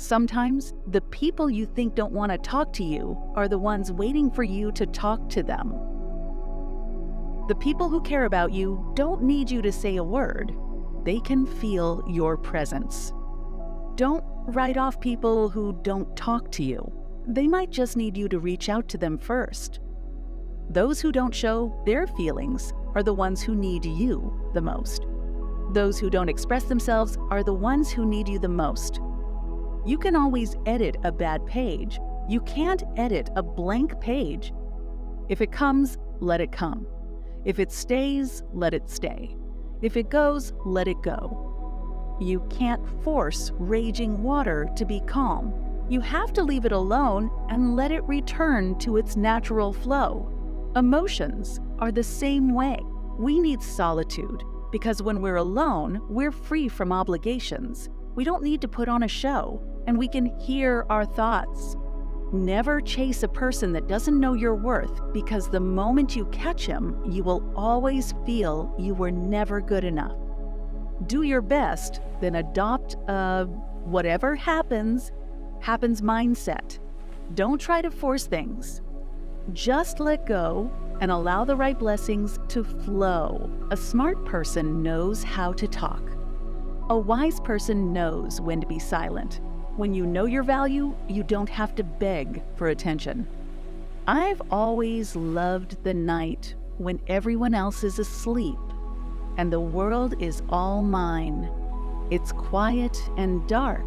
Sometimes the people you think don't want to talk to you are the ones waiting for you to talk to them. The people who care about you don't need you to say a word. They can feel your presence. Don't write off people who don't talk to you. They might just need you to reach out to them first. Those who don't show their feelings are the ones who need you the most. Those who don't express themselves are the ones who need you the most. You can always edit a bad page. You can't edit a blank page. If it comes, let it come. If it stays, let it stay. If it goes, let it go. You can't force raging water to be calm. You have to leave it alone and let it return to its natural flow. Emotions are the same way. We need solitude because when we're alone, we're free from obligations. We don't need to put on a show, and we can hear our thoughts. Never chase a person that doesn't know your worth, because the moment you catch him, you will always feel you were never good enough. Do your best, then adopt a whatever happens mindset. Don't try to force things. Just let go and allow the right blessings to flow. A smart person knows how to talk. A wise person knows when to be silent. When you know your value, you don't have to beg for attention. I've always loved the night when everyone else is asleep and the world is all mine. It's quiet and dark.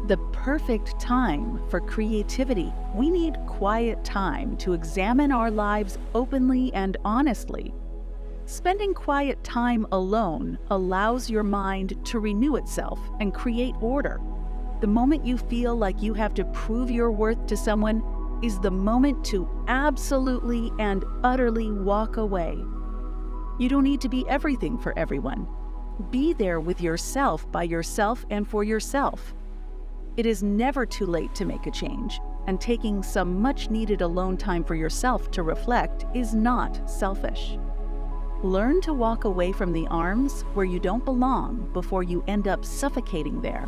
The perfect time for creativity. We need quiet time to examine our lives openly and honestly. Spending quiet time alone allows your mind to renew itself and create order. The moment you feel like you have to prove your worth to someone is the moment to absolutely and utterly walk away. You don't need to be everything for everyone. Be there with yourself, by yourself, and for yourself. It is never too late to make a change, and taking some much-needed alone time for yourself to reflect is not selfish. Learn to walk away from the arms where you don't belong before you end up suffocating there.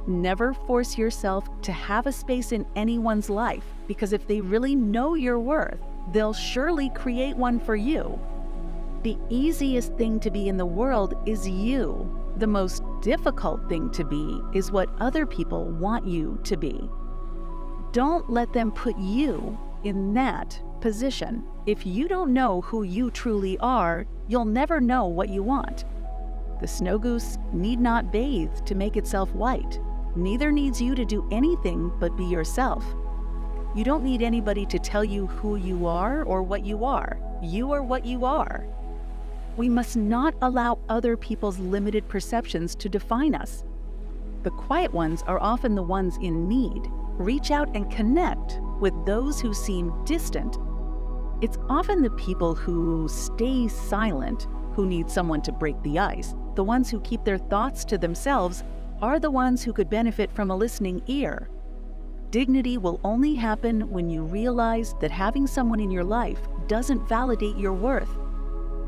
Never force yourself to have a space in anyone's life, because if they really know your worth, they'll surely create one for you. The easiest thing to be in the world is you. The most difficult thing to be is what other people want you to be. Don't let them put you in that position. If you don't know who you truly are, you'll never know what you want. The snow goose need not bathe to make itself white. Neither needs you to do anything but be yourself. You don't need anybody to tell you who you are or what you are. You are what you are. We must not allow other people's limited perceptions to define us. The quiet ones are often the ones in need. Reach out and connect with those who seem distant. It's often the people who stay silent who need someone to break the ice. The ones who keep their thoughts to themselves are the ones who could benefit from a listening ear. Dignity will only happen when you realize that having someone in your life doesn't validate your worth.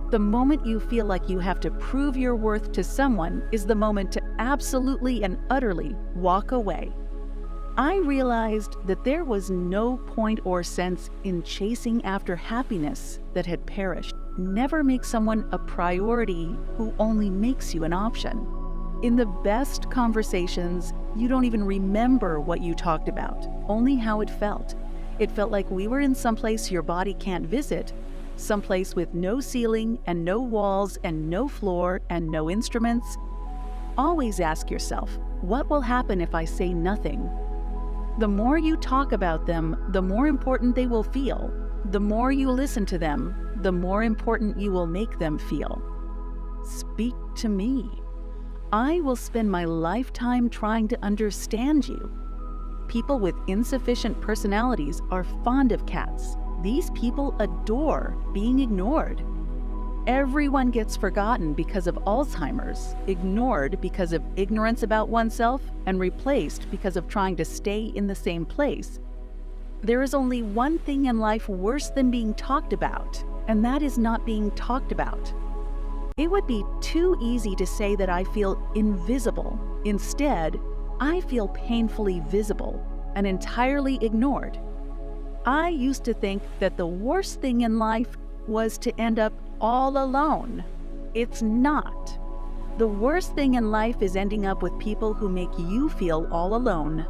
The moment you feel like you have to prove your worth to someone is the moment to absolutely and utterly walk away. I realized that there was no point or sense in chasing after happiness that had perished. Never make someone a priority who only makes you an option. In the best conversations, you don't even remember what you talked about, only how it felt. It felt like we were in someplace your body can't visit, someplace with no ceiling and no walls and no floor and no instruments. Always ask yourself, what will happen if I say nothing? The more you talk about them, the more important they will feel. The more you listen to them, the more important you will make them feel. Speak to me. I will spend my lifetime trying to understand you. People with insufficient personalities are fond of cats. These people adore being ignored. Everyone gets forgotten because of Alzheimer's, ignored because of ignorance about oneself, and replaced because of trying to stay in the same place. There is only one thing in life worse than being talked about, and that is not being talked about. It would be too easy to say that I feel invisible. Instead, I feel painfully visible and entirely ignored. I used to think that the worst thing in life was to end up all alone. It's not. The worst thing in life is ending up with people who make you feel all alone.